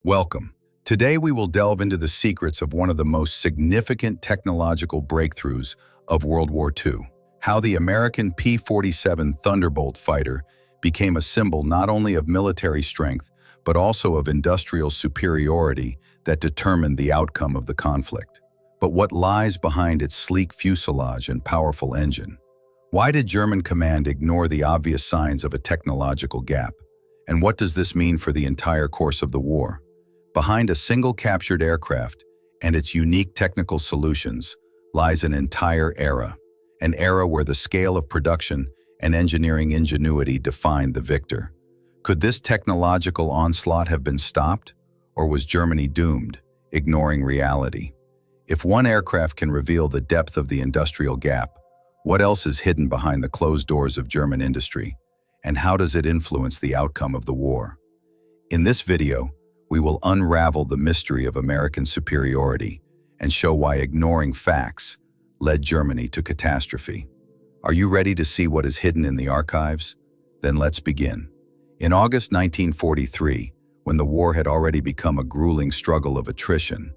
Welcome. Today we will delve into the secrets of one of the most significant technological breakthroughs of World War II, how the American P-47 Thunderbolt fighter became a symbol not only of military strength, but also of industrial superiority that determined the outcome of the conflict. But what lies behind its sleek fuselage and powerful engine? Why did German command ignore the obvious signs of a technological gap? And what does this mean for the entire course of the war? Behind a single captured aircraft and its unique technical solutions lies an entire era, an era where the scale of production and engineering ingenuity defined the victor. Could this technological onslaught have been stopped, or was Germany doomed, ignoring reality? If one aircraft can reveal the depth of the industrial gap, what else is hidden behind the closed doors of German industry? And how does it influence the outcome of the war? In this video, we will unravel the mystery of American superiority and show why ignoring facts led Germany to catastrophe. Are you ready to see what is hidden in the archives? Then let's begin. In August 1943, when the war had already become a grueling struggle of attrition,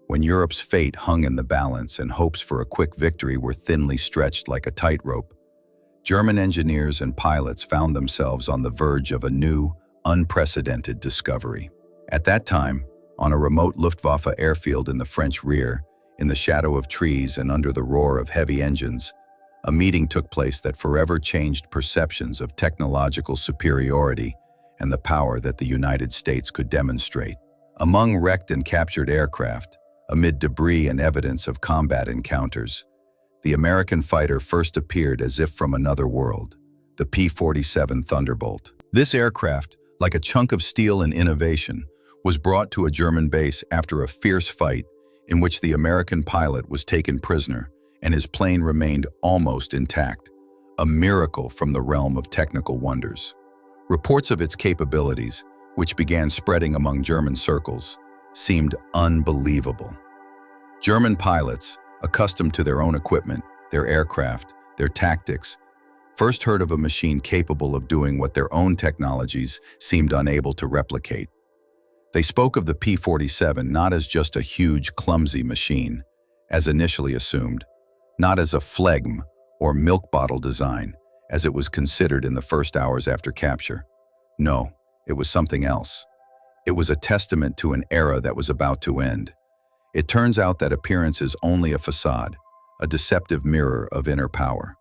when Europe's fate hung in the balance and hopes for a quick victory were thinly stretched like a tightrope, German engineers and pilots found themselves on the verge of a new, unprecedented discovery. At that time, on a remote Luftwaffe airfield in the French rear, in the shadow of trees and under the roar of heavy engines, a meeting took place that forever changed perceptions of technological superiority and the power that the United States could demonstrate. Among wrecked and captured aircraft, amid debris and evidence of combat encounters, the American fighter first appeared as if from another world, the P-47 Thunderbolt. This aircraft, like a chunk of steel and innovation, was brought to a German base after a fierce fight in which the American pilot was taken prisoner and his plane remained almost intact, a miracle from the realm of technical wonders. Reports of its capabilities, which began spreading among German circles, seemed unbelievable. German pilots, accustomed to their own equipment, their aircraft, their tactics, first heard of a machine capable of doing what their own technologies seemed unable to replicate. They spoke of the P-47 not as just a huge, clumsy machine, as initially assumed, not as a phlegm or milk bottle design, as it was considered in the first hours after capture. No, it was something else. It was a testament to an era that was about to end. It turns out that appearance is only a facade, a deceptive mirror of inner power.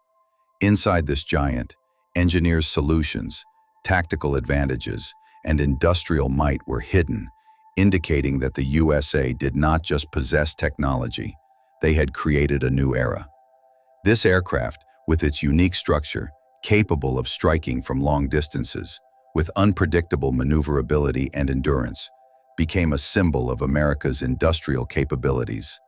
Inside this giant, engineers' solutions, tactical advantages, and industrial might were hidden, indicating that the USA did not just possess technology, they had created a new era. This aircraft, with its unique structure, capable of striking from long distances, with unpredictable maneuverability and endurance, became a symbol of America's industrial capabilities,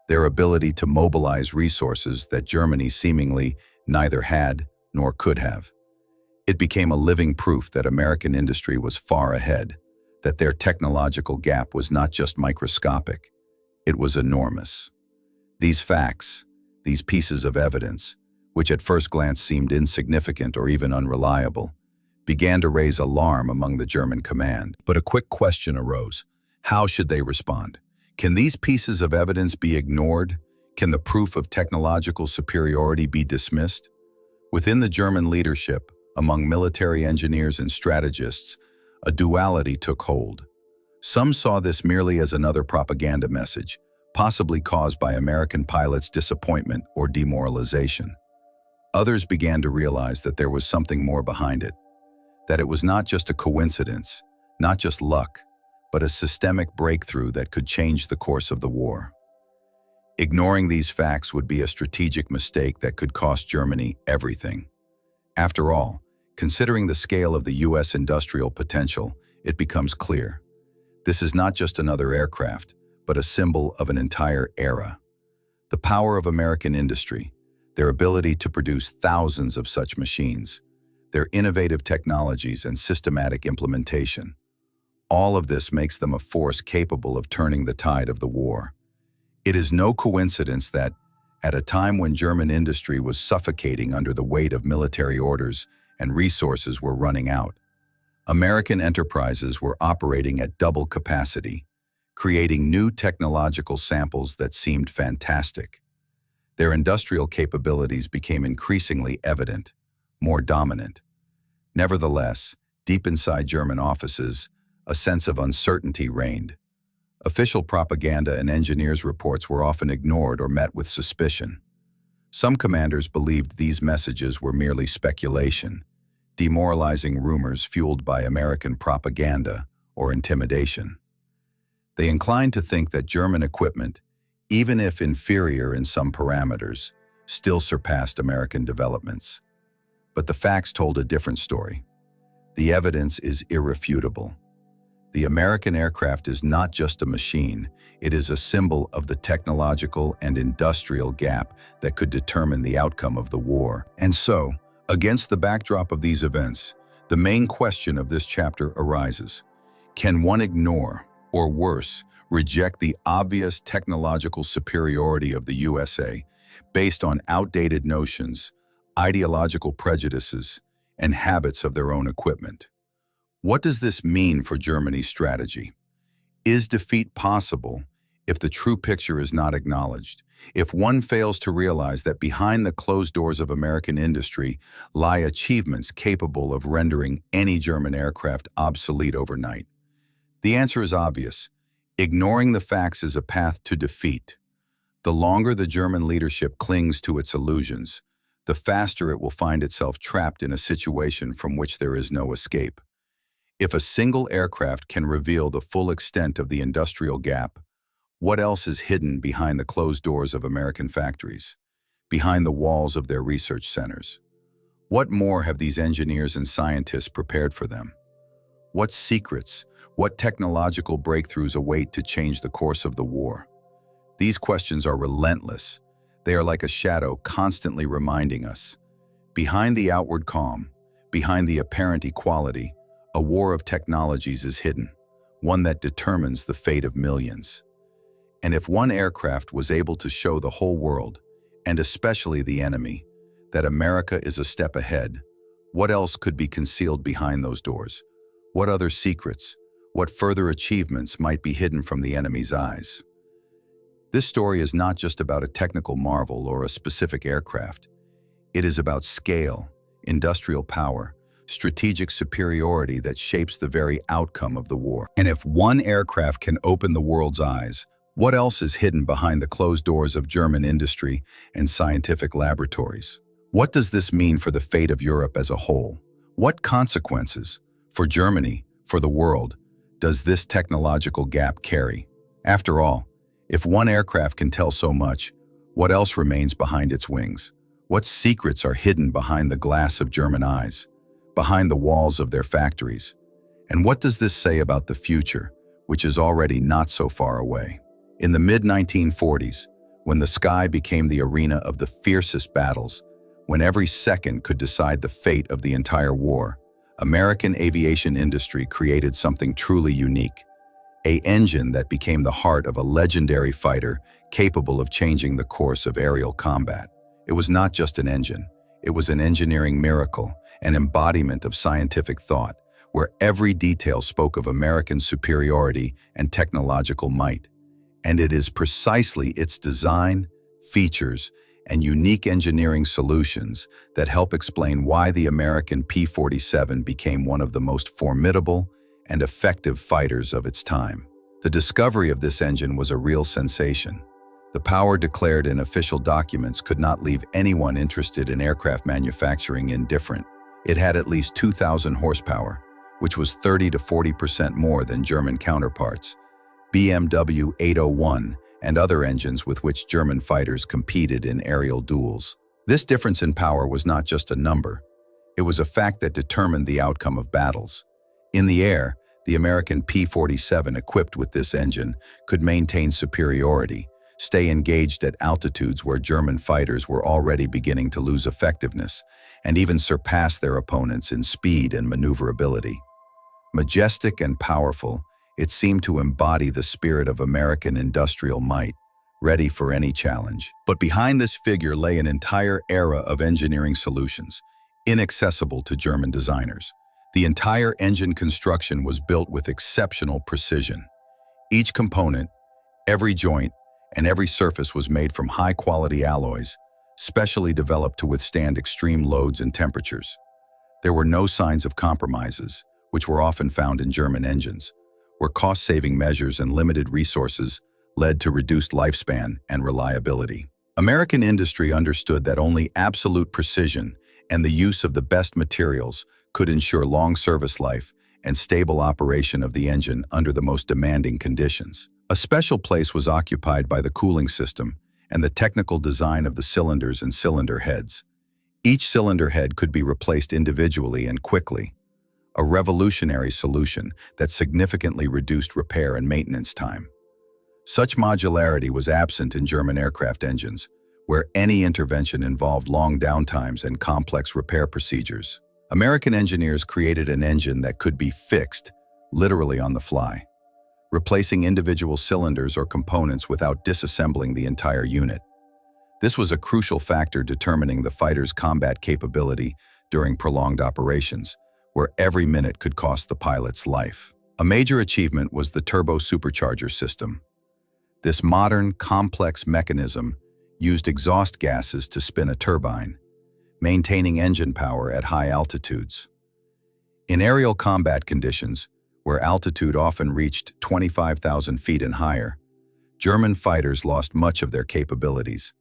their ability to mobilize resources that Germany seemingly neither had nor could have. It became a living proof that American industry was far ahead, that their technological gap was not just microscopic, it was enormous. These facts, these pieces of evidence, which at first glance seemed insignificant or even unreliable, began to raise alarm among the German command. But a quick question arose. How should they respond? Can these pieces of evidence be ignored? Can the proof of technological superiority be dismissed? Within the German leadership, among military engineers and strategists, a duality took hold. Some saw this merely as another propaganda message, possibly caused by American pilots' disappointment or demoralization. Others began to realize that there was something more behind it, that it was not just a coincidence, not just luck, but a systemic breakthrough that could change the course of the war. Ignoring these facts would be a strategic mistake that could cost Germany everything. After all, considering the scale of the U.S. industrial potential, it becomes clear. This is not just another aircraft, but a symbol of an entire era. The power of American industry, their ability to produce thousands of such machines, their innovative technologies and systematic implementation. All of this makes them a force capable of turning the tide of the war. It is no coincidence that, at a time when German industry was suffocating under the weight of military orders and resources were running out, American enterprises were operating at double capacity, creating new technological samples that seemed fantastic. Their industrial capabilities became increasingly evident, more dominant. Nevertheless, deep inside German offices, a sense of uncertainty reigned. Official propaganda and engineers' reports were often ignored or met with suspicion. Some commanders believed these messages were merely speculation, demoralizing rumors fueled by American propaganda or intimidation. They inclined to think that German equipment, even if inferior in some parameters, still surpassed American developments. But the facts told a different story. The evidence is irrefutable. The American aircraft is not just a machine, it is a symbol of the technological and industrial gap that could determine the outcome of the war. And so, against the backdrop of these events, the main question of this chapter arises. Can one ignore, or worse, reject the obvious technological superiority of the USA based on outdated notions, ideological prejudices, and habits of their own equipment? What does this mean for Germany's strategy? Is defeat possible if the true picture is not acknowledged? If one fails to realize that behind the closed doors of American industry lie achievements capable of rendering any German aircraft obsolete overnight? The answer is obvious. Ignoring the facts is a path to defeat. The longer the German leadership clings to its illusions, the faster it will find itself trapped in a situation from which there is no escape. If a single aircraft can reveal the full extent of the industrial gap, what else is hidden behind the closed doors of American factories, behind the walls of their research centers? What more have these engineers and scientists prepared for them? What secrets, what technological breakthroughs await to change the course of the war? These questions are relentless. They are like a shadow constantly reminding us. Behind the outward calm, behind the apparent equality, a war of technologies is hidden, one that determines the fate of millions. And if one aircraft was able to show the whole world, and especially the enemy, that America is a step ahead, what else could be concealed behind those doors? What other secrets, what further achievements might be hidden from the enemy's eyes? This story is not just about a technical marvel or a specific aircraft. It is about scale, industrial power, strategic superiority that shapes the very outcome of the war. And if one aircraft can open the world's eyes, what else is hidden behind the closed doors of German industry and scientific laboratories? What does this mean for the fate of Europe as a whole? What consequences, for Germany, for the world, does this technological gap carry? After all, if one aircraft can tell so much, what else remains behind its wings? What secrets are hidden behind the glass of German eyes, behind the walls of their factories? And what does this say about the future, which is already not so far away? In the mid-1940s, when the sky became the arena of the fiercest battles, when every second could decide the fate of the entire war, American aviation industry created something truly unique, an engine that became the heart of a legendary fighter capable of changing the course of aerial combat. It was not just an engine, it was an engineering miracle, an embodiment of scientific thought, where every detail spoke of American superiority and technological might. And it is precisely its design, features, and unique engineering solutions that help explain why the American P-47 became one of the most formidable and effective fighters of its time. The discovery of this engine was a real sensation. The power declared in official documents could not leave anyone interested in aircraft manufacturing indifferent. It had at least 2,000 horsepower, which was 30 to 40% more than German counterparts, BMW 801, and other engines with which German fighters competed in aerial duels. This difference in power was not just a number. It was a fact that determined the outcome of battles. In the air, the American P-47 equipped with this engine could maintain superiority, stay engaged at altitudes where German fighters were already beginning to lose effectiveness, and even surpass their opponents in speed and maneuverability. Majestic and powerful, it seemed to embody the spirit of American industrial might, ready for any challenge. But behind this figure lay an entire era of engineering solutions, inaccessible to German designers. The entire engine construction was built with exceptional precision. Each component, every joint, and every surface was made from high-quality alloys, specially developed to withstand extreme loads and temperatures. There were no signs of compromises, which were often found in German engines, where cost-saving measures and limited resources led to reduced lifespan and reliability. American industry understood that only absolute precision and the use of the best materials could ensure long service life and stable operation of the engine under the most demanding conditions. A special place was occupied by the cooling system and the technical design of the cylinders and cylinder heads. Each cylinder head could be replaced individually and quickly, a revolutionary solution that significantly reduced repair and maintenance time. Such modularity was absent in German aircraft engines, where any intervention involved long downtimes and complex repair procedures. American engineers created an engine that could be fixed, literally on the fly, replacing individual cylinders or components without disassembling the entire unit. This was a crucial factor determining the fighter's combat capability during prolonged operations, where every minute could cost the pilot's life. A major achievement was the turbo-supercharger system. This modern, complex mechanism used exhaust gases to spin a turbine, maintaining engine power at high altitudes. In aerial combat conditions, where altitude often reached 25,000 feet and higher, German fighters lost much of their capabilities.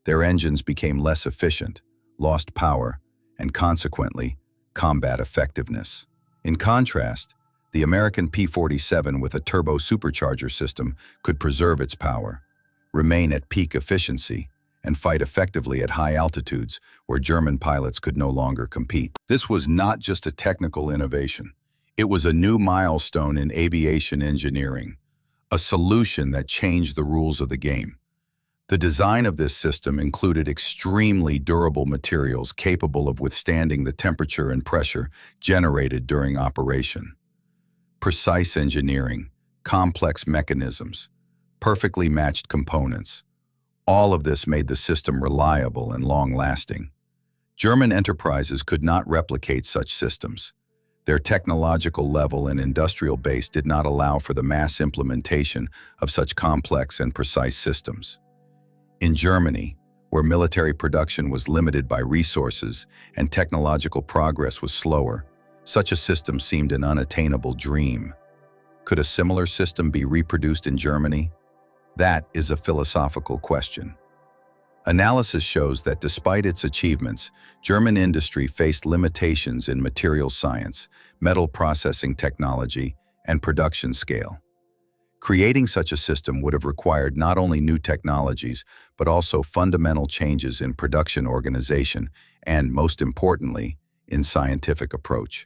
Their engines became less efficient, lost power, and consequently, combat effectiveness. In contrast, the American P-47 with a turbo-supercharger system could preserve its power, remain at peak efficiency, and fight effectively at high altitudes where German pilots could no longer compete. This was not just a technical innovation. It was a new milestone in aviation engineering, a solution that changed the rules of the game. The design of this system included extremely durable materials capable of withstanding the temperature and pressure generated during operation. Precise engineering, complex mechanisms, perfectly matched components. All of this made the system reliable and long-lasting. German enterprises could not replicate such systems. Their technological level and industrial base did not allow for the mass implementation of such complex and precise systems. In Germany, where military production was limited by resources and technological progress was slower, such a system seemed an unattainable dream. Could a similar system be reproduced in Germany? That is a philosophical question. Analysis shows that despite its achievements, German industry faced limitations in material science, metal processing technology, and production scale. Creating such a system would have required not only new technologies, but also fundamental changes in production organization and, most importantly, in scientific approach.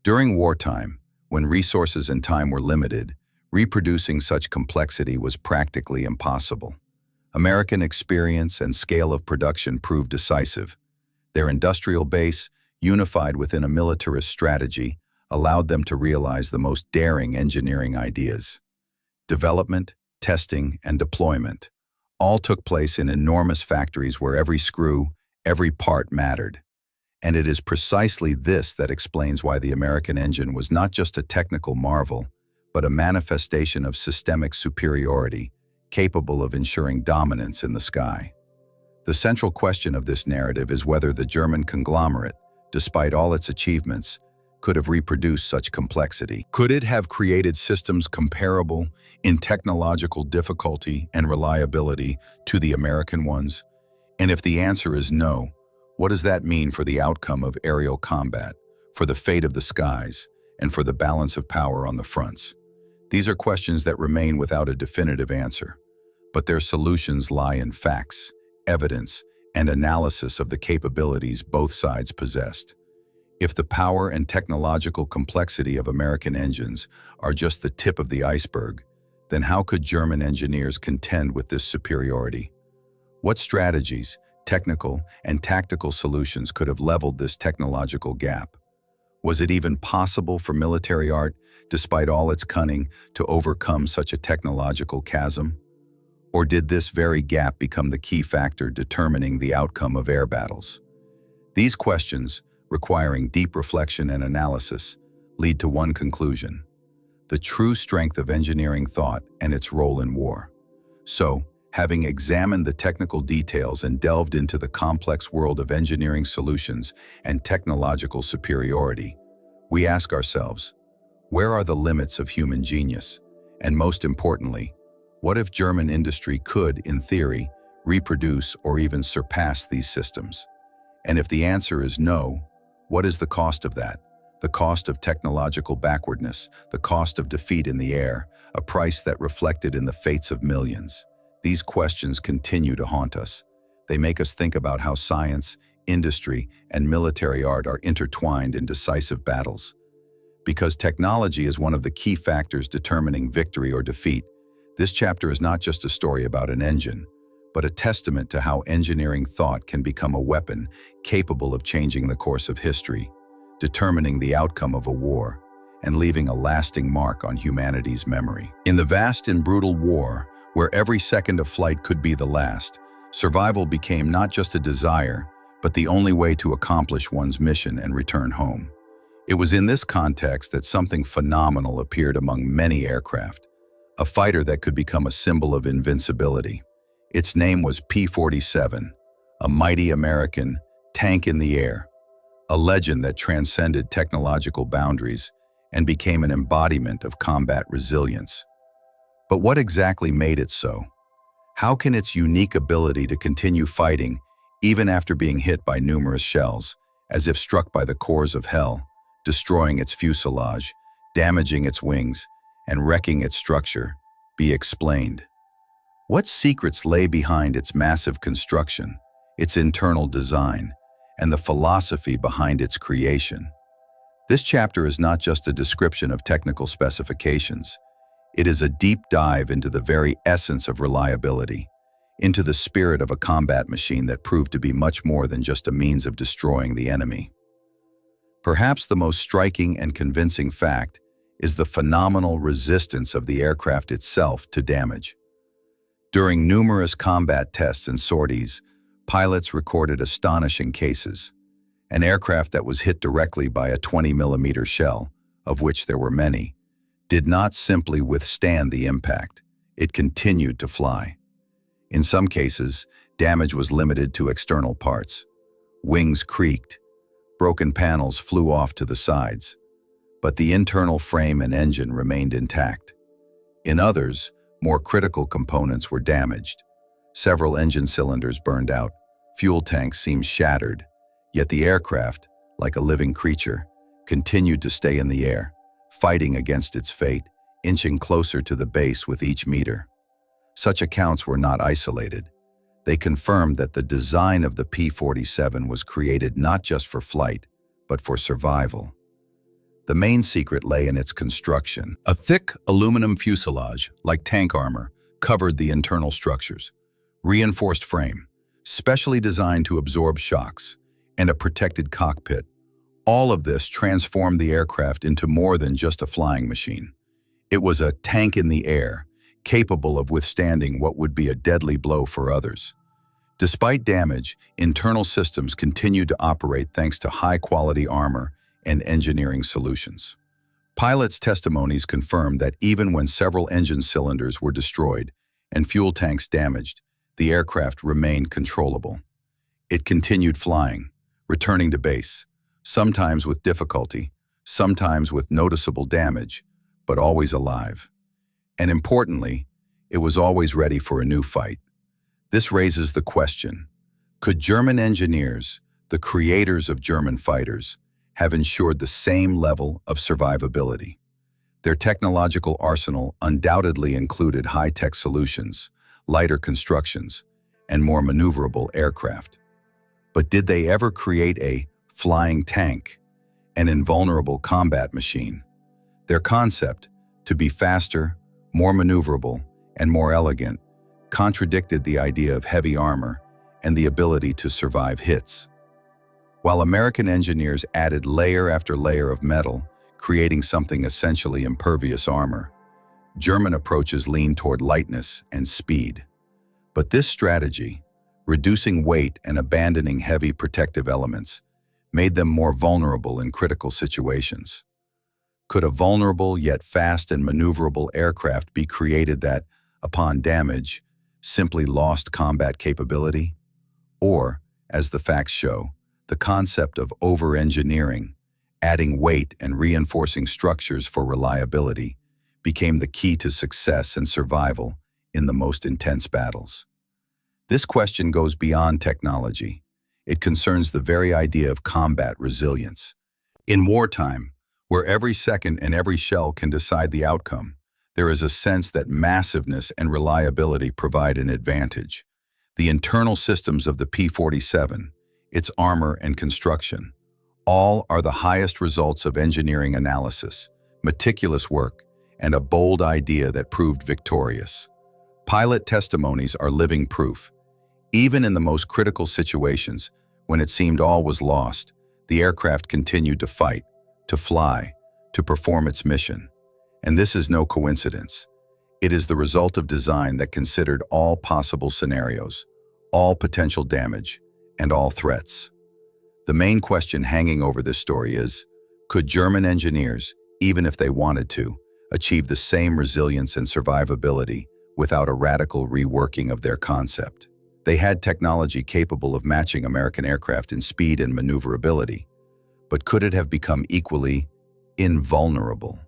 During wartime, when resources and time were limited, reproducing such complexity was practically impossible. American experience and scale of production proved decisive. Their industrial base, unified within a militarist strategy, allowed them to realize the most daring engineering ideas. Development, testing, and deployment all took place in enormous factories where every screw, every part mattered. And it is precisely this that explains why the American engine was not just a technical marvel, but a manifestation of systemic superiority, capable of ensuring dominance in the sky. The central question of this narrative is whether the German conglomerate, despite all its achievements, could have reproduced such complexity. Could it have created systems comparable in technological difficulty and reliability to the American ones? And if the answer is no, what does that mean for the outcome of aerial combat, for the fate of the skies, and for the balance of power on the fronts? These are questions that remain without a definitive answer, but their solutions lie in facts, evidence, and analysis of the capabilities both sides possessed. If the power and technological complexity of American engines are just the tip of the iceberg, then how could German engineers contend with this superiority? What strategies, technical and tactical solutions could have leveled this technological gap? Was it even possible for military art, despite all its cunning, to overcome such a technological chasm? Or did this very gap become the key factor determining the outcome of air battles? These questions, requiring deep reflection and analysis, lead to one conclusion: the true strength of engineering thought and its role in war. So, having examined the technical details and delved into the complex world of engineering solutions and technological superiority, we ask ourselves, where are the limits of human genius? And most importantly, what if German industry could, in theory, reproduce or even surpass these systems? And if the answer is no, what is the cost of that? The cost of technological backwardness, the cost of defeat in the air, a price that reflected in the fates of millions. These questions continue to haunt us. They make us think about how science, industry, and military art are intertwined in decisive battles. Because technology is one of the key factors determining victory or defeat, this chapter is not just a story about an engine, but a testament to how engineering thought can become a weapon capable of changing the course of history, determining the outcome of a war, and leaving a lasting mark on humanity's memory. In the vast and brutal war, where every second of flight could be the last, survival became not just a desire, but the only way to accomplish one's mission and return home. It was in this context that something phenomenal appeared among many aircraft, a fighter that could become a symbol of invincibility. Its name was P-47, a mighty American tank in the air, a legend that transcended technological boundaries and became an embodiment of combat resilience. But what exactly made it so? How can its unique ability to continue fighting even after being hit by numerous shells, as if struck by the cores of hell, destroying its fuselage, damaging its wings, and wrecking its structure, be explained? What secrets lay behind its massive construction, its internal design, and the philosophy behind its creation? This chapter is not just a description of technical specifications. It is a deep dive into the very essence of reliability, into the spirit of a combat machine that proved to be much more than just a means of destroying the enemy. Perhaps the most striking and convincing fact is the phenomenal resistance of the aircraft itself to damage. During numerous combat tests and sorties, pilots recorded astonishing cases. An aircraft that was hit directly by a 20mm shell, of which there were many, did not simply withstand the impact. It continued to fly. In some cases, damage was limited to external parts. Wings creaked, broken panels flew off to the sides, but the internal frame and engine remained intact. In others, more critical components were damaged. Several engine cylinders burned out, fuel tanks seemed shattered, yet the aircraft, like a living creature, continued to stay in the air, fighting against its fate, inching closer to the base with each meter. Such accounts were not isolated. They confirmed that the design of the P-47 was created not just for flight, but for survival. The main secret lay in its construction. A thick aluminum fuselage, like tank armor, covered the internal structures. Reinforced frame, specially designed to absorb shocks, and a protected cockpit. All of this transformed the aircraft into more than just a flying machine. It was a tank in the air, capable of withstanding what would be a deadly blow for others. Despite damage, internal systems continued to operate thanks to high-quality armor and engineering solutions. Pilots' testimonies confirmed that even when several engine cylinders were destroyed and fuel tanks damaged, the aircraft remained controllable. It continued flying, returning to base, sometimes with difficulty, sometimes with noticeable damage, but always alive. And importantly, it was always ready for a new fight. This raises the question, could German engineers, the creators of German fighters, have ensured the same level of survivability? Their technological arsenal undoubtedly included high-tech solutions, lighter constructions, and more maneuverable aircraft. But did they ever create a flying tank, an invulnerable combat machine? Their concept, to be faster, more maneuverable, and more elegant, contradicted the idea of heavy armor and the ability to survive hits. While American engineers added layer after layer of metal, creating something essentially impervious armor, German approaches leaned toward lightness and speed. But this strategy, reducing weight and abandoning heavy protective elements, made them more vulnerable in critical situations. Could a vulnerable yet fast and maneuverable aircraft be created that, upon damage, simply lost combat capability? Or, as the facts show, the concept of over-engineering, adding weight and reinforcing structures for reliability, became the key to success and survival in the most intense battles. This question goes beyond technology. It concerns the very idea of combat resilience. In wartime, where every second and every shell can decide the outcome, there is a sense that massiveness and reliability provide an advantage. The internal systems of the P-47, its armor and construction, all are the highest results of engineering analysis, meticulous work, and a bold idea that proved victorious. Pilot testimonies are living proof. Even in the most critical situations, when it seemed all was lost, the aircraft continued to fight, to fly, to perform its mission. And this is no coincidence. It is the result of design that considered all possible scenarios, all potential damage, and all threats. The main question hanging over this story is, could German engineers, even if they wanted to, achieve the same resilience and survivability without a radical reworking of their concept? They had technology capable of matching American aircraft in speed and maneuverability, but could it have become equally invulnerable?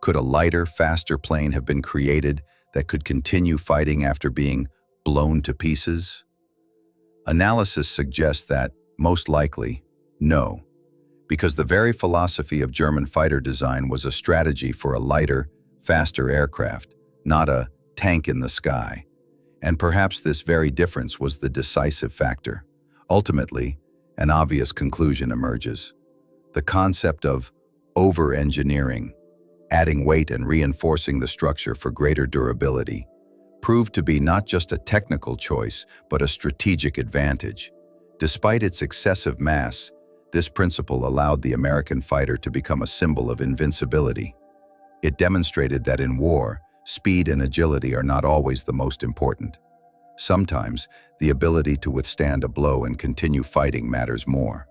Could a lighter, faster plane have been created that could continue fighting after being blown to pieces? Analysis suggests that, most likely, no, because the very philosophy of German fighter design was a strategy for a lighter, faster aircraft, not a tank in the sky. And perhaps this very difference was the decisive factor. Ultimately, an obvious conclusion emerges. The concept of over-engineering, adding weight and reinforcing the structure for greater durability, proved to be not just a technical choice, but a strategic advantage. Despite its excessive mass, this principle allowed the American fighter to become a symbol of invincibility. It demonstrated that in war, speed and agility are not always the most important. Sometimes, the ability to withstand a blow and continue fighting matters more.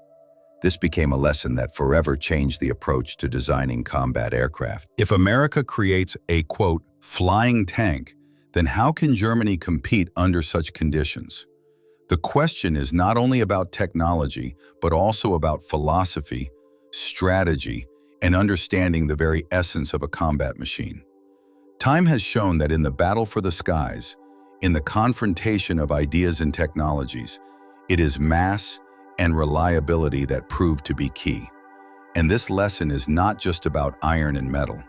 This became a lesson that forever changed the approach to designing combat aircraft. If America creates a, quote, flying tank, then how can Germany compete under such conditions? The question is not only about technology, but also about philosophy, strategy, and understanding the very essence of a combat machine. Time has shown that in the battle for the skies, in the confrontation of ideas and technologies, it is mass and reliability that prove to be key. And this lesson is not just about iron and metal.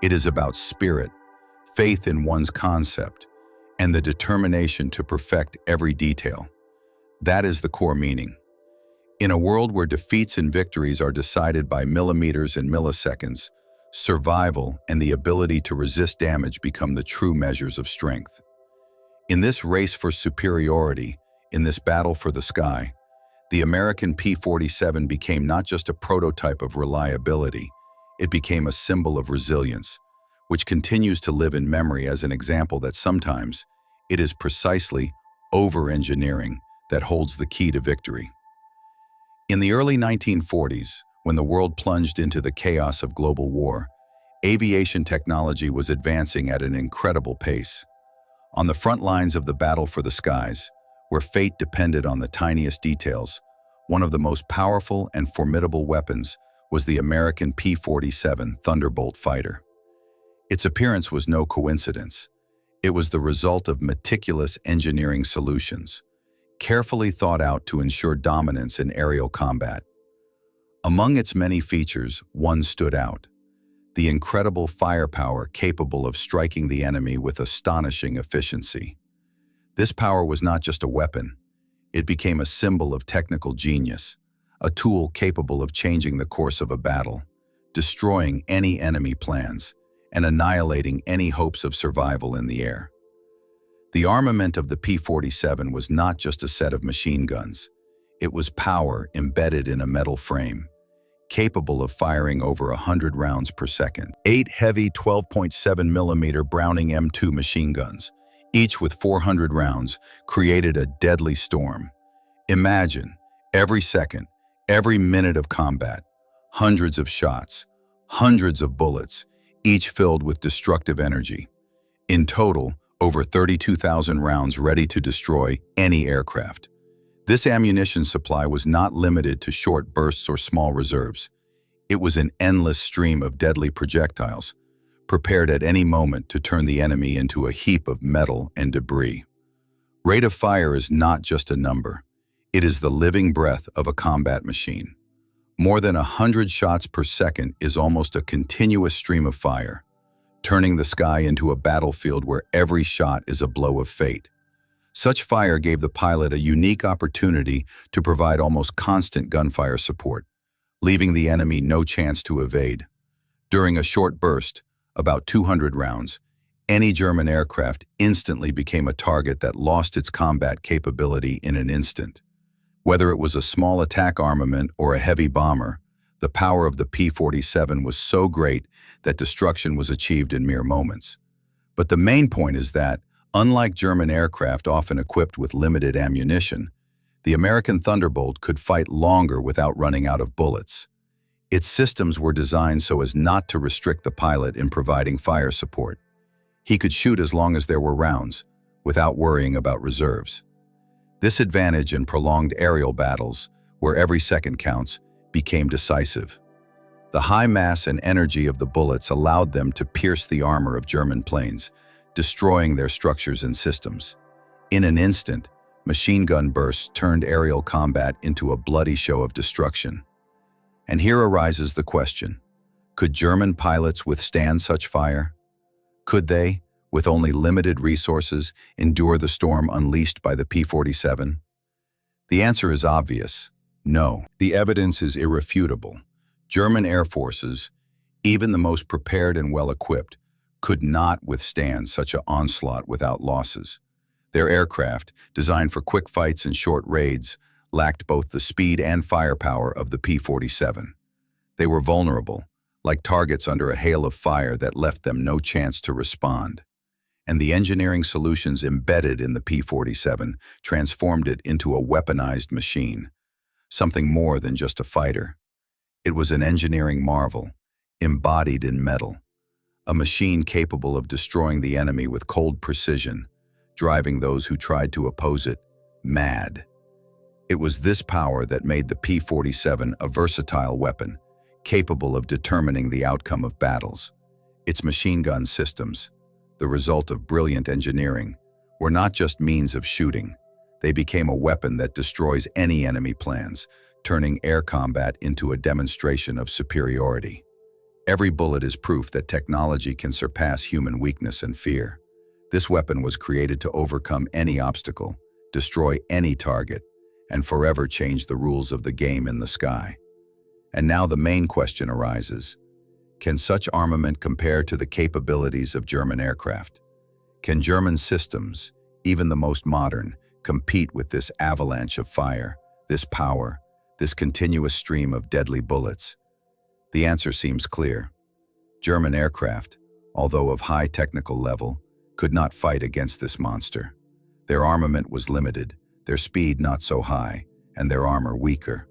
It is about spirit, faith in one's concept, and the determination to perfect every detail. That is the core meaning. In a world where defeats and victories are decided by millimeters and milliseconds, survival and the ability to resist damage become the true measures of strength. In this race for superiority, in this battle for the sky, the American P-47 became not just a prototype of reliability, it became a symbol of resilience, which continues to live in memory as an example that sometimes it is precisely over-engineering that holds the key to victory. In the early 1940s, when the world plunged into the chaos of global war, aviation technology was advancing at an incredible pace. On the front lines of the battle for the skies, where fate depended on the tiniest details, one of the most powerful and formidable weapons was the American P-47 Thunderbolt fighter. Its appearance was no coincidence. It was the result of meticulous engineering solutions, carefully thought out to ensure dominance in aerial combat. Among its many features, one stood out: the incredible firepower capable of striking the enemy with astonishing efficiency. This power was not just a weapon. It became a symbol of technical genius, a tool capable of changing the course of a battle, destroying any enemy plans, and annihilating any hopes of survival in the air. The armament of the P-47 was not just a set of machine guns. It was power embedded in a metal frame, capable of firing over 100 rounds per second. 8 heavy 12.7mm Browning M2 machine guns, each with 400 rounds, created a deadly storm. Imagine, every second, Every minute of combat, hundreds of shots, hundreds of bullets, each filled with destructive energy. In total, over 32,000 rounds ready to destroy any aircraft. This ammunition supply was not limited to short bursts or small reserves. It was an endless stream of deadly projectiles, prepared at any moment to turn the enemy into a heap of metal and debris. Rate of fire is not just a number. It is the living breath of a combat machine. More than 100 shots per second is almost a continuous stream of fire, turning the sky into a battlefield where every shot is a blow of fate. Such fire gave the pilot a unique opportunity to provide almost constant gunfire support, leaving the enemy no chance to evade. During a short burst, about 200 rounds, any German aircraft instantly became a target that lost its combat capability in an instant. Whether it was a small attack armament or a heavy bomber, the power of the P-47 was so great that destruction was achieved in mere moments. But the main point is that, unlike German aircraft often equipped with limited ammunition, the American Thunderbolt could fight longer without running out of bullets. Its systems were designed so as not to restrict the pilot in providing fire support. He could shoot as long as there were rounds, without worrying about reserves. This advantage in prolonged aerial battles, where every second counts, became decisive. The high mass and energy of the bullets allowed them to pierce the armor of German planes, destroying their structures and systems. In an instant, machine gun bursts turned aerial combat into a bloody show of destruction. And here arises the question: could German pilots withstand such fire? Could they, with only limited resources, endure the storm unleashed by the P-47? The answer is obvious: no. The evidence is irrefutable. German air forces, even the most prepared and well-equipped, could not withstand such an onslaught without losses. Their aircraft, designed for quick fights and short raids, lacked both the speed and firepower of the P-47. They were vulnerable, like targets under a hail of fire that left them no chance to respond. And the engineering solutions embedded in the P-47 transformed it into a weaponized machine, something more than just a fighter. It was an engineering marvel, embodied in metal, a machine capable of destroying the enemy with cold precision, driving those who tried to oppose it mad. It was this power that made the P-47 a versatile weapon, capable of determining the outcome of battles. Its machine gun systems, the result of brilliant engineering, were not just means of shooting. They became a weapon that destroys any enemy plans, turning air combat into a demonstration of superiority. Every bullet is proof that technology can surpass human weakness and fear. This weapon was created to overcome any obstacle, destroy any target, and forever change the rules of the game in the sky. And now the main question arises: can such armament compare to the capabilities of German aircraft? Can German systems, even the most modern, compete with this avalanche of fire, this power, this continuous stream of deadly bullets? The answer seems clear. German aircraft, although of high technical level, could not fight against this monster. Their armament was limited, their speed not so high, and their armor weaker.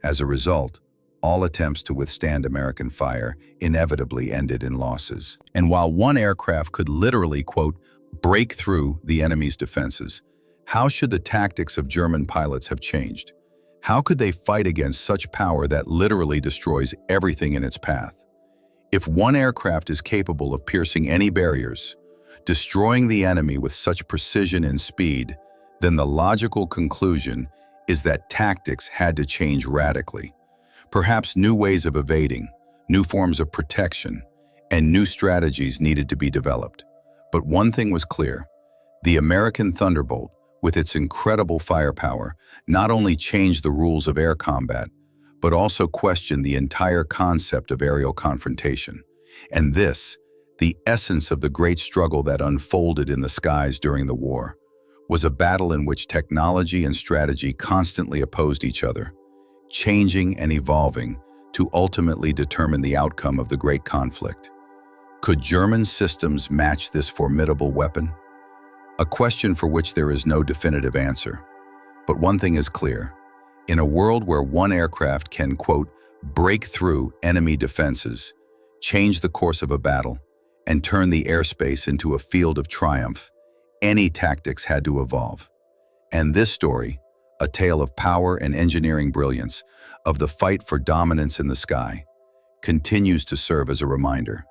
As a result, all attempts to withstand American fire inevitably ended in losses. And while one aircraft could literally, quote, break through the enemy's defenses, how should the tactics of German pilots have changed? How could they fight against such power that literally destroys everything in its path? If one aircraft is capable of piercing any barriers, destroying the enemy with such precision and speed, then the logical conclusion is that tactics had to change radically. Perhaps new ways of evading, new forms of protection, and new strategies needed to be developed. But one thing was clear: the American Thunderbolt, with its incredible firepower, not only changed the rules of air combat, but also questioned the entire concept of aerial confrontation. And this, the essence of the great struggle that unfolded in the skies during the war, was a battle in which technology and strategy constantly opposed each other, changing and evolving to ultimately determine the outcome of the great conflict. Could German systems match this formidable weapon? A question for which there is no definitive answer. But one thing is clear: In a world where one aircraft can, quote, break through enemy defenses, change the course of a battle, and turn the airspace into a field of triumph, any tactics had to evolve. And this story, a tale of power and engineering brilliance, of the fight for dominance in the sky, continues to serve as a reminder.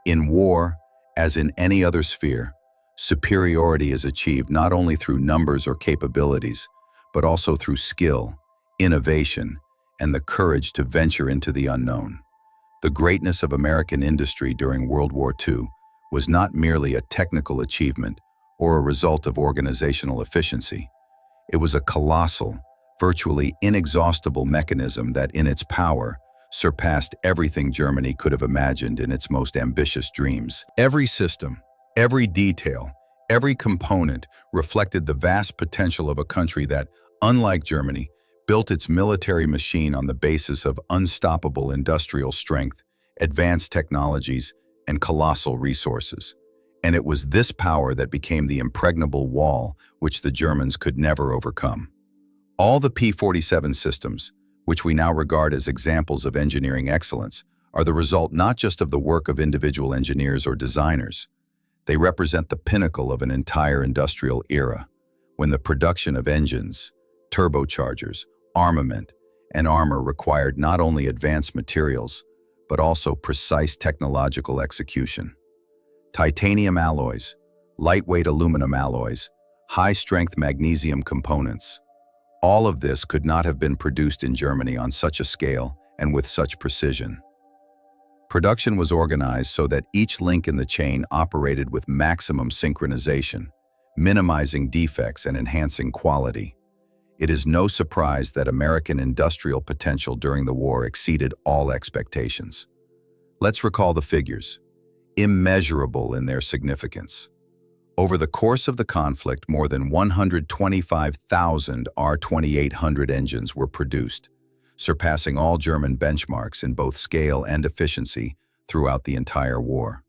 In war, as in any other sphere, superiority is achieved not only through numbers or capabilities, but also through skill, innovation, and the courage to venture into the unknown. The greatness of American industry during World War II was not merely a technical achievement or a result of organizational efficiency. It was a colossal, virtually inexhaustible mechanism that, in its power, surpassed everything Germany could have imagined in its most ambitious dreams. Every system, every detail, every component reflected the vast potential of a country that, unlike Germany, built its military machine on the basis of unstoppable industrial strength, advanced technologies, and colossal resources. And it was this power that became the impregnable wall which the Germans could never overcome. All the P-47 systems, which we now regard as examples of engineering excellence, are the result not just of the work of individual engineers or designers. They represent the pinnacle of an entire industrial era, when the production of engines, turbochargers, armament, and armor required not only advanced materials, but also precise technological execution. Titanium alloys, lightweight aluminum alloys, high-strength magnesium components. All of this could not have been produced in Germany on such a scale and with such precision. Production was organized so that each link in the chain operated with maximum synchronization, minimizing defects and enhancing quality. It is no surprise that American industrial potential during the war exceeded all expectations. Let's recall the figures, immeasurable in their significance. Over the course of the conflict, more than 125,000 R-2800 engines were produced, surpassing all German benchmarks in both scale and efficiency throughout the entire war.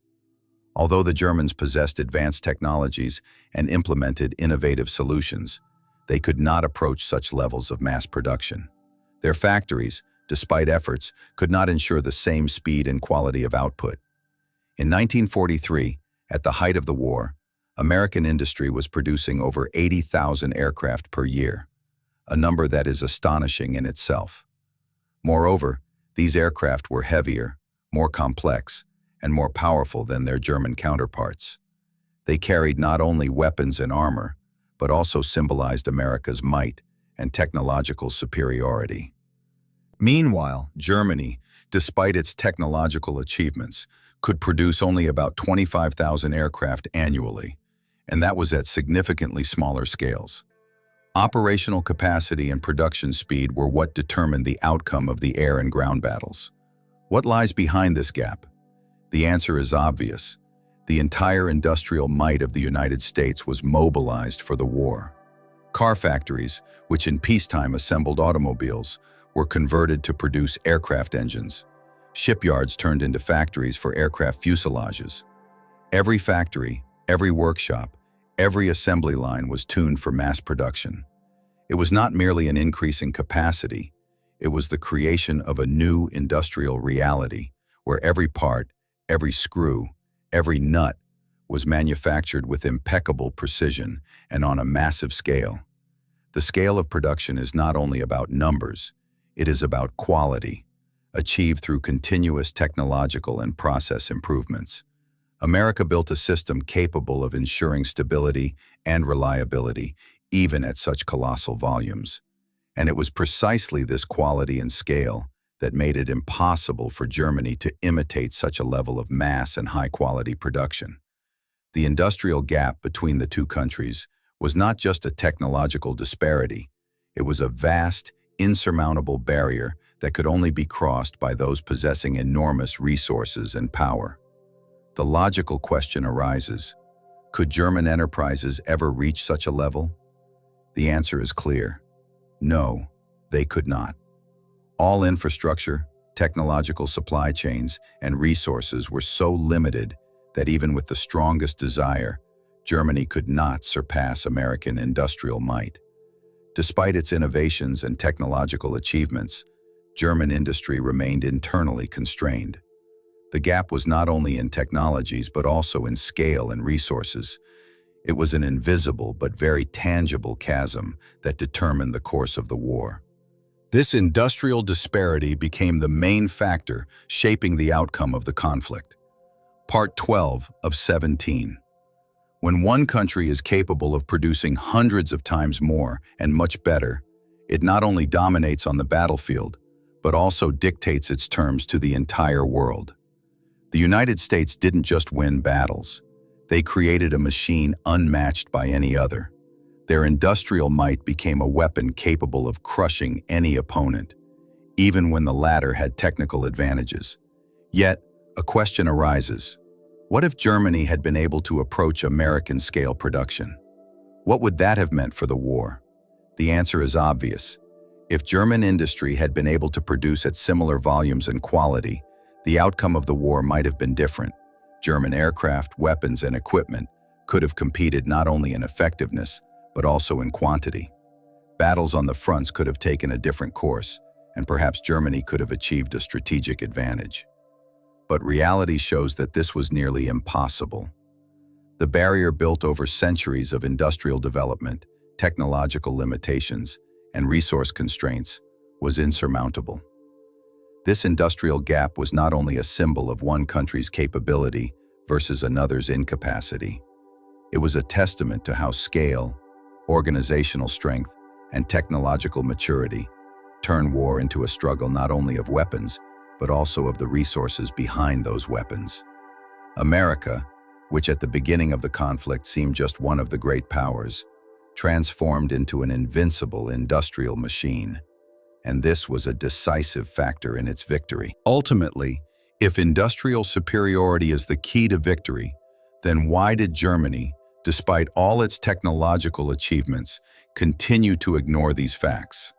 Although the Germans possessed advanced technologies and implemented innovative solutions, they could not approach such levels of mass production. Their factories, despite efforts, could not ensure the same speed and quality of output. In 1943, at the height of the war, American industry was producing over 80,000 aircraft per year, a number that is astonishing in itself. Moreover, these aircraft were heavier, more complex, and more powerful than their German counterparts. They carried not only weapons and armor, but also symbolized America's might and technological superiority. Meanwhile, Germany, despite its technological achievements, could produce only about 25,000 aircraft annually, and that was at significantly smaller scales. Operational capacity and production speed were what determined the outcome of the air and ground battles. What lies behind this gap? The answer is obvious. The entire industrial might of the United States was mobilized for the war. Car factories, which in peacetime assembled automobiles, were converted to produce aircraft engines. Shipyards turned into factories for aircraft fuselages. Every factory, every workshop, every assembly line was tuned for mass production. It was not merely an increase in capacity, it was the creation of a new industrial reality where every part, every screw, every nut was manufactured with impeccable precision and on a massive scale. The scale of production is not only about numbers, it is about quality, achieved through continuous technological and process improvements. America built a system capable of ensuring stability and reliability, even at such colossal volumes. And it was precisely this quality and scale that made it impossible for Germany to imitate such a level of mass and high-quality production. The industrial gap between the two countries was not just a technological disparity, it was a vast, insurmountable barrier that could only be crossed by those possessing enormous resources and power. The logical question arises, could German enterprises ever reach such a level? The answer is clear. No, they could not. All infrastructure, technological supply chains, and resources were so limited that even with the strongest desire, Germany could not surpass American industrial might. Despite its innovations and technological achievements, German industry remained internally constrained. The gap was not only in technologies but also in scale and resources. It was an invisible but very tangible chasm that determined the course of the war. This industrial disparity became the main factor shaping the outcome of the conflict. Part 12 of 17. When one country is capable of producing hundreds of times more and much better, it not only dominates on the battlefield, but also dictates its terms to the entire world. The United States didn't just win battles. They created a machine unmatched by any other. Their industrial might became a weapon capable of crushing any opponent, even when the latter had technical advantages. Yet, a question arises. What if Germany had been able to approach American-scale production? What would that have meant for the war? The answer is obvious. If German industry had been able to produce at similar volumes and quality, the outcome of the war might have been different. German aircraft, weapons, and equipment could have competed not only in effectiveness, but also in quantity. Battles on the fronts could have taken a different course, and perhaps Germany could have achieved a strategic advantage. But reality shows that this was nearly impossible. The barrier built over centuries of industrial development, technological limitations, and resource constraints was insurmountable. This industrial gap was not only a symbol of one country's capability versus another's incapacity. It was a testament to how scale, organizational strength, and technological maturity turn war into a struggle not only of weapons, but also of the resources behind those weapons. America, which at the beginning of the conflict seemed just one of the great powers, transformed into an invincible industrial machine. And this was a decisive factor in its victory. Ultimately, if industrial superiority is the key to victory, then why did Germany, despite all its technological achievements, continue to ignore these facts?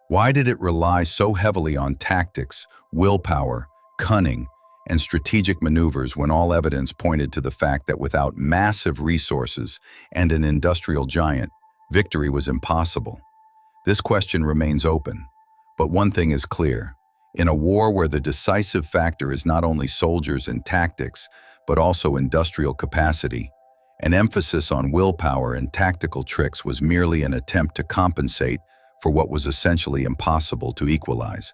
Why did it rely so heavily on tactics, willpower, cunning, and strategic maneuvers when all evidence pointed to the fact that without massive resources and an industrial giant, victory was impossible? This question remains open, but one thing is clear. In a war where the decisive factor is not only soldiers and tactics, but also industrial capacity, an emphasis on willpower and tactical tricks was merely an attempt to compensate for what was essentially impossible to equalize.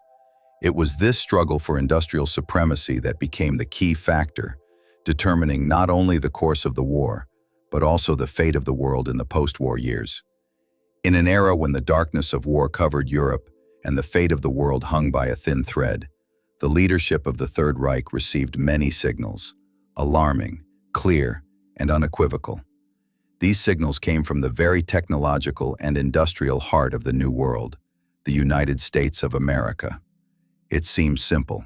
It was this struggle for industrial supremacy that became the key factor, determining not only the course of the war, but also the fate of the world in the post-war years. In an era when the darkness of war covered Europe and the fate of the world hung by a thin thread, the leadership of the Third Reich received many signals, alarming, clear, and unequivocal. These signals came from the very technological and industrial heart of the New World, the United States of America. It seems simple.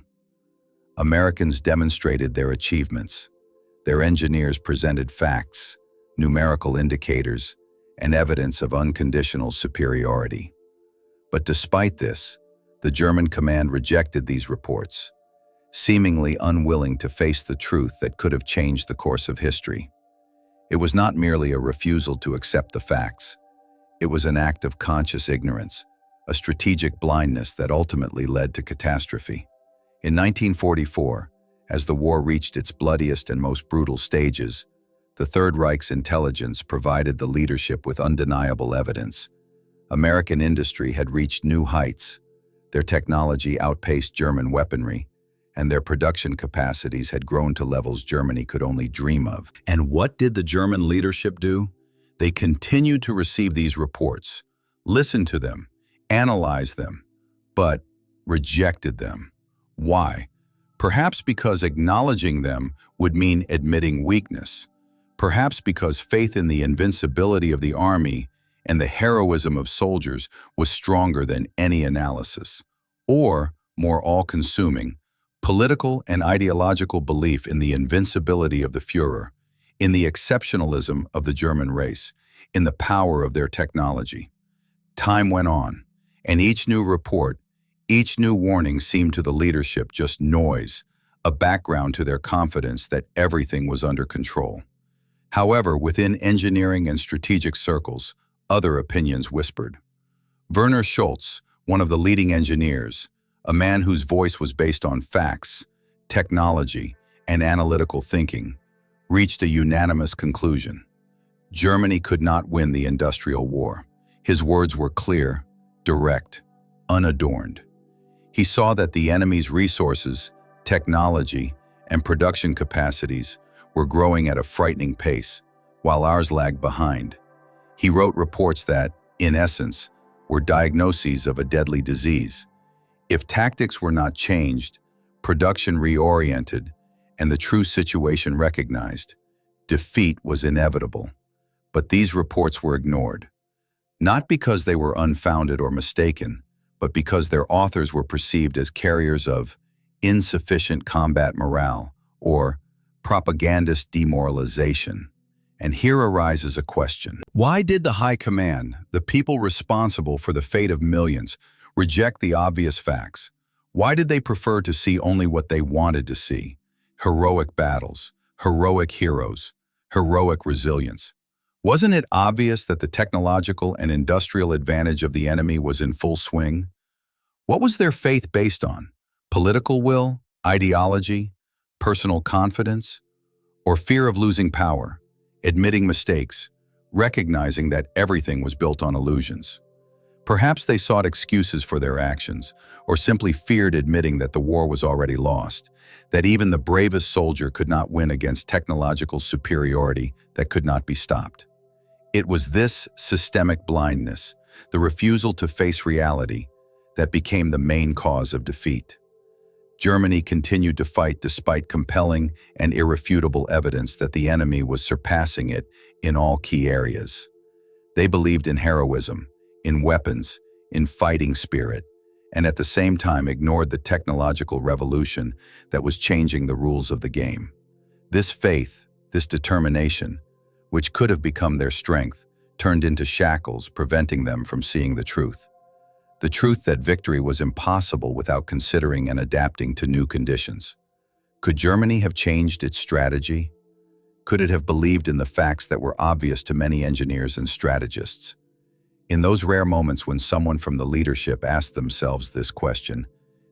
Americans demonstrated their achievements. Their engineers presented facts, numerical indicators, and evidence of unconditional superiority. But despite this, the German command rejected these reports, seemingly unwilling to face the truth that could have changed the course of history. It was not merely a refusal to accept the facts. It was an act of conscious ignorance, a strategic blindness that ultimately led to catastrophe. In 1944, as the war reached its bloodiest and most brutal stages, the Third Reich's intelligence provided the leadership with undeniable evidence. American industry had reached new heights. Their technology outpaced German weaponry, and their production capacities had grown to levels Germany could only dream of. And what did the German leadership do? They continued to receive these reports, listened to them, analyzed them, but rejected them. Why? Perhaps because acknowledging them would mean admitting weakness. Perhaps because faith in the invincibility of the army and the heroism of soldiers was stronger than any analysis. Or, more all-consuming, political and ideological belief in the invincibility of the Führer, in the exceptionalism of the German race, in the power of their technology. Time went on, and each new report, each new warning seemed to the leadership just noise, a background to their confidence that everything was under control. However, within engineering and strategic circles, other opinions whispered. Werner Schulz, one of the leading engineers, a man whose voice was based on facts, technology, and analytical thinking, reached a unanimous conclusion. Germany could not win the industrial war. His words were clear, direct, unadorned. He saw that the enemy's resources, technology, and production capacities were growing at a frightening pace, while ours lagged behind. He wrote reports that, in essence, were diagnoses of a deadly disease. If tactics were not changed, production reoriented, and the true situation recognized, defeat was inevitable. But these reports were ignored, not because they were unfounded or mistaken, but because their authors were perceived as carriers of insufficient combat morale or propagandist demoralization. And here arises a question. Why did the High Command, the people responsible for the fate of millions, reject the obvious facts? Why did they prefer to see only what they wanted to see? Heroic battles, heroic heroes, heroic resilience. Wasn't it obvious that the technological and industrial advantage of the enemy was in full swing? What was their faith based on? Political will, ideology, personal confidence, or fear of losing power, admitting mistakes, recognizing that everything was built on illusions? Perhaps they sought excuses for their actions, or simply feared admitting that the war was already lost, that even the bravest soldier could not win against technological superiority that could not be stopped. It was this systemic blindness, the refusal to face reality, that became the main cause of defeat. Germany continued to fight despite compelling and irrefutable evidence that the enemy was surpassing it in all key areas. They believed in heroism, in weapons, in fighting spirit, and at the same time ignored the technological revolution that was changing the rules of the game. This faith, this determination, which could have become their strength, turned into shackles, preventing them from seeing the truth. The truth that victory was impossible without considering and adapting to new conditions. Could Germany have changed its strategy? Could it have believed in the facts that were obvious to many engineers and strategists? In those rare moments when someone from the leadership asked themselves this question,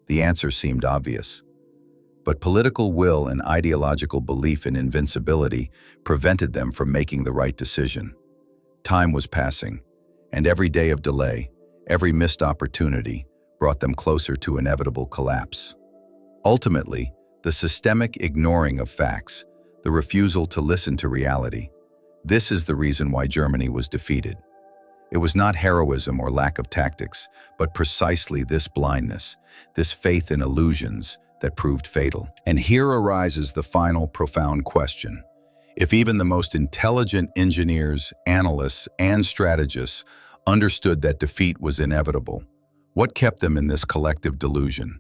the answer seemed obvious. But political will and ideological belief in invincibility prevented them from making the right decision. Time was passing, and every day of delay, every missed opportunity, brought them closer to inevitable collapse. Ultimately, the systemic ignoring of facts, the refusal to listen to reality, this is the reason why Germany was defeated. It was not heroism or lack of tactics, but precisely this blindness, this faith in illusions, that proved fatal. And here arises the final profound question. If even the most intelligent engineers, analysts, and strategists understood that defeat was inevitable, what kept them in this collective delusion?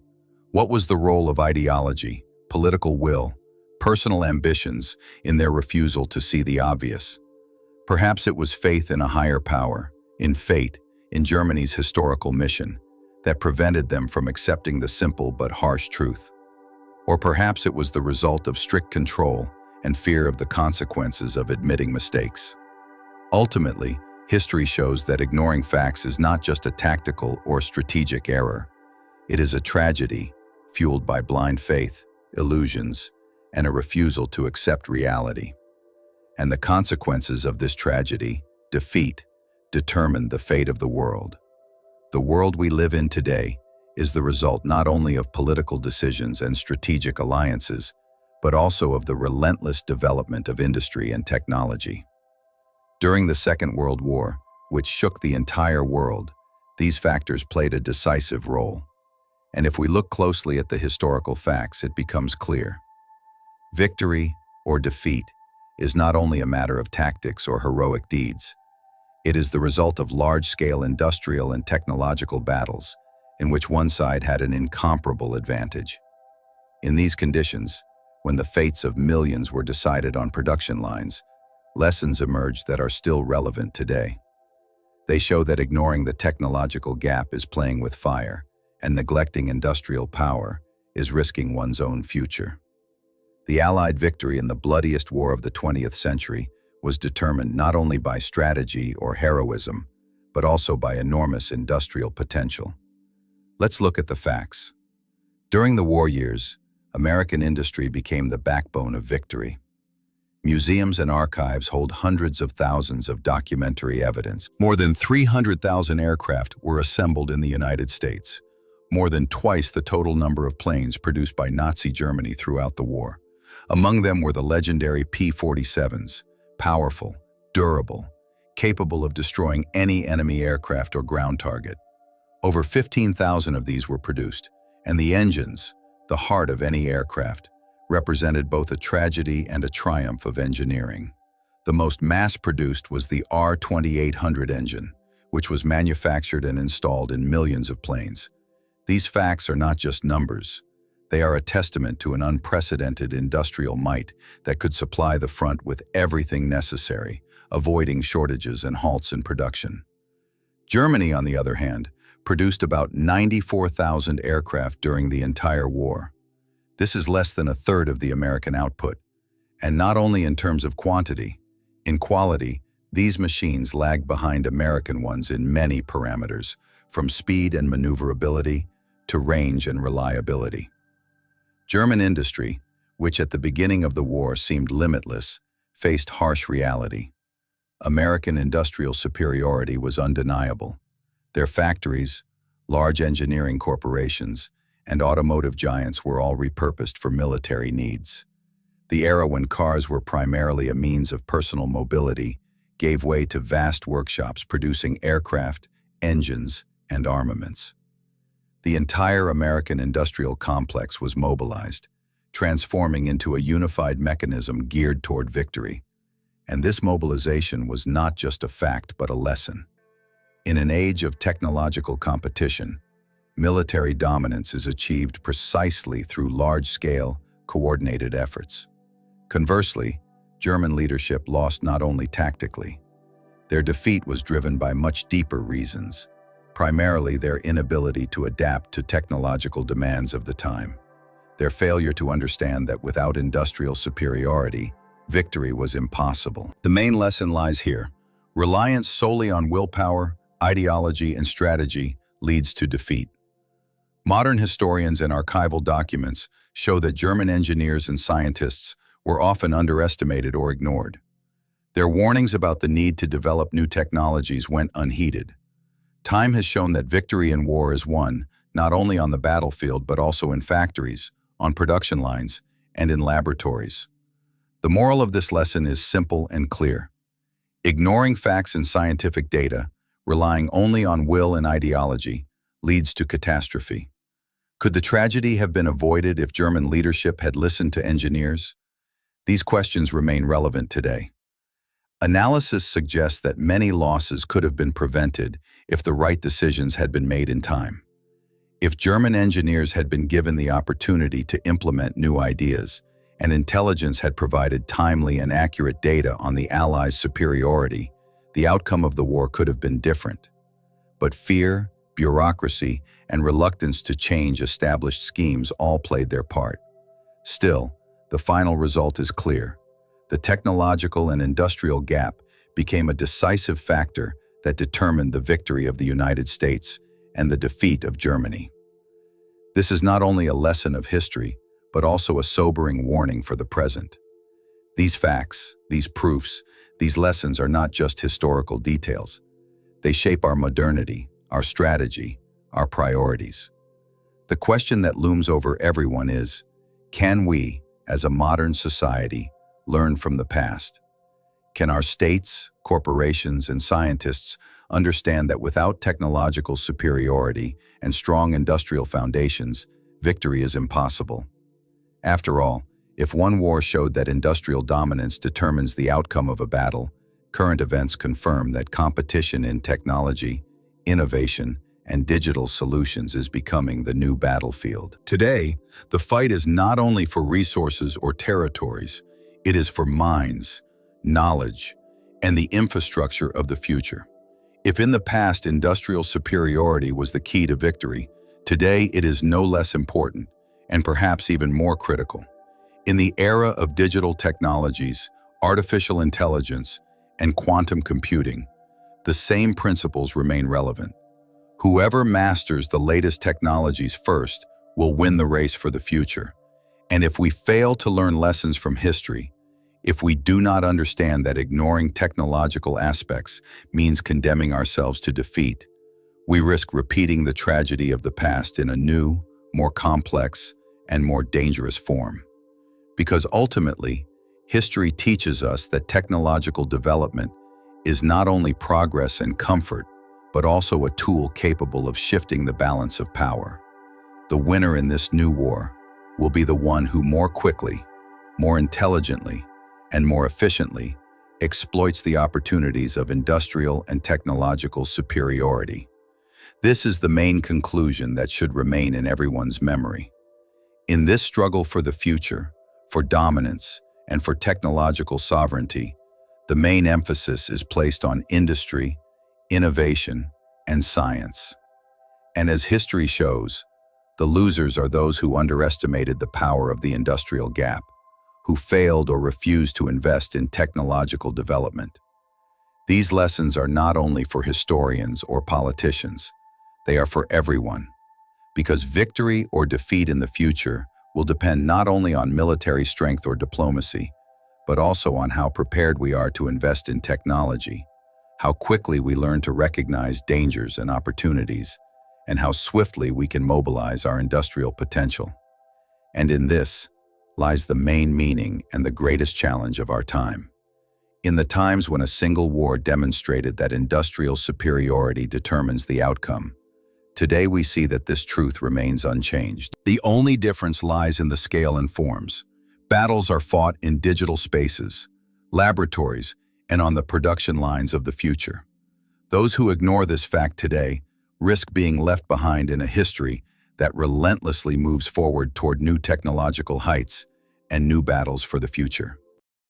What was the role of ideology, political will, personal ambitions in their refusal to see the obvious? Perhaps it was faith in a higher power, in fate, in Germany's historical mission, that prevented them from accepting the simple but harsh truth. Or perhaps it was the result of strict control and fear of the consequences of admitting mistakes. Ultimately, history shows that ignoring facts is not just a tactical or strategic error. It is a tragedy fueled by blind faith, illusions, and a refusal to accept reality. And the consequences of this tragedy, defeat, determined the fate of the world. The world we live in today is the result not only of political decisions and strategic alliances, but also of the relentless development of industry and technology. During the Second World War, which shook the entire world, these factors played a decisive role. And if we look closely at the historical facts, it becomes clear. Victory or defeat is not only a matter of tactics or heroic deeds. It is the result of large-scale industrial and technological battles, in which one side had an incomparable advantage. In these conditions, when the fates of millions were decided on production lines, lessons emerged that are still relevant today. They show that ignoring the technological gap is playing with fire, and neglecting industrial power is risking one's own future. The Allied victory in the bloodiest war of the 20th century was determined not only by strategy or heroism, but also by enormous industrial potential. Let's look at the facts. During the war years, American industry became the backbone of victory. Museums and archives hold hundreds of thousands of documentary evidence. More than 300,000 aircraft were assembled in the United States, more than twice the total number of planes produced by Nazi Germany throughout the war. Among them were the legendary P-47s, powerful, durable, capable of destroying any enemy aircraft or ground target. Over 15,000 of these were produced, and the engines, the heart of any aircraft, represented both a tragedy and a triumph of engineering. The most mass-produced was the R-2800 engine, which was manufactured and installed in millions of planes. These facts are not just numbers. They are a testament to an unprecedented industrial might that could supply the front with everything necessary, avoiding shortages and halts in production. Germany, on the other hand, produced about 94,000 aircraft during the entire war. This is less than a third of the American output. And not only in terms of quantity, in quality, these machines lag behind American ones in many parameters, from speed and maneuverability to range and reliability. German industry, which at the beginning of the war seemed limitless, faced harsh reality. American industrial superiority was undeniable. Their factories, large engineering corporations, and automotive giants were all repurposed for military needs. The era when cars were primarily a means of personal mobility gave way to vast workshops producing aircraft, engines, and armaments. The entire American industrial complex was mobilized, transforming into a unified mechanism geared toward victory. And this mobilization was not just a fact but a lesson. In an age of technological competition, military dominance is achieved precisely through large-scale, coordinated efforts. Conversely, German leadership lost not only tactically. Their defeat was driven by much deeper reasons, primarily their inability to adapt to technological demands of the time. Their failure to understand that without industrial superiority, victory was impossible. The main lesson lies here. Reliance solely on willpower, ideology, and strategy leads to defeat. Modern historians and archival documents show that German engineers and scientists were often underestimated or ignored. Their warnings about the need to develop new technologies went unheeded. Time has shown that victory in war is won not only on the battlefield but also in factories, on production lines, and in laboratories. The moral of this lesson is simple and clear. Ignoring facts and scientific data, relying only on will and ideology, leads to catastrophe. Could the tragedy have been avoided if German leadership had listened to engineers? These questions remain relevant today. Analysis suggests that many losses could have been prevented if the right decisions had been made in time. If German engineers had been given the opportunity to implement new ideas, and intelligence had provided timely and accurate data on the Allies' superiority, the outcome of the war could have been different. But fear, bureaucracy, and reluctance to change established schemes all played their part. Still, the final result is clear. The technological and industrial gap became a decisive factor that determined the victory of the United States and the defeat of Germany. This is not only a lesson of history, but also a sobering warning for the present. These facts, these proofs, these lessons are not just historical details. They shape our modernity, our strategy, our priorities. The question that looms over everyone is, can we, as a modern society, learn from the past? Can our states, corporations, and scientists understand that without technological superiority and strong industrial foundations, victory is impossible? After all, if one war showed that industrial dominance determines the outcome of a battle, current events confirm that competition in technology, innovation, and digital solutions is becoming the new battlefield. Today, the fight is not only for resources or territories, it is for minds, knowledge, and the infrastructure of the future. If in the past industrial superiority was the key to victory, today it is no less important, and perhaps even more critical. In the era of digital technologies, artificial intelligence, and quantum computing, the same principles remain relevant. Whoever masters the latest technologies first will win the race for the future. And if we fail to learn lessons from history, if we do not understand that ignoring technological aspects means condemning ourselves to defeat, we risk repeating the tragedy of the past in a new, more complex, and more dangerous form. Because ultimately, history teaches us that technological development is not only progress and comfort, but also a tool capable of shifting the balance of power. The winner in this new war will be the one who more quickly, more intelligently, and more efficiently exploits the opportunities of industrial and technological superiority. This is the main conclusion that should remain in everyone's memory. In this struggle for the future, for dominance, and for technological sovereignty, the main emphasis is placed on industry, innovation, and science. And as history shows, the losers are those who underestimated the power of the industrial gap, who failed or refused to invest in technological development. These lessons are not only for historians or politicians, they are for everyone, because victory or defeat in the future will depend not only on military strength or diplomacy, but also on how prepared we are to invest in technology, how quickly we learn to recognize dangers and opportunities, and how swiftly we can mobilize our industrial potential. And in this lies the main meaning and the greatest challenge of our time. In the times when a single war demonstrated that industrial superiority determines the outcome, today we see that this truth remains unchanged. The only difference lies in the scale and forms. Battles are fought in digital spaces, laboratories, and on the production lines of the future. Those who ignore this fact today risk being left behind in a history that relentlessly moves forward toward new technological heights and new battles for the future.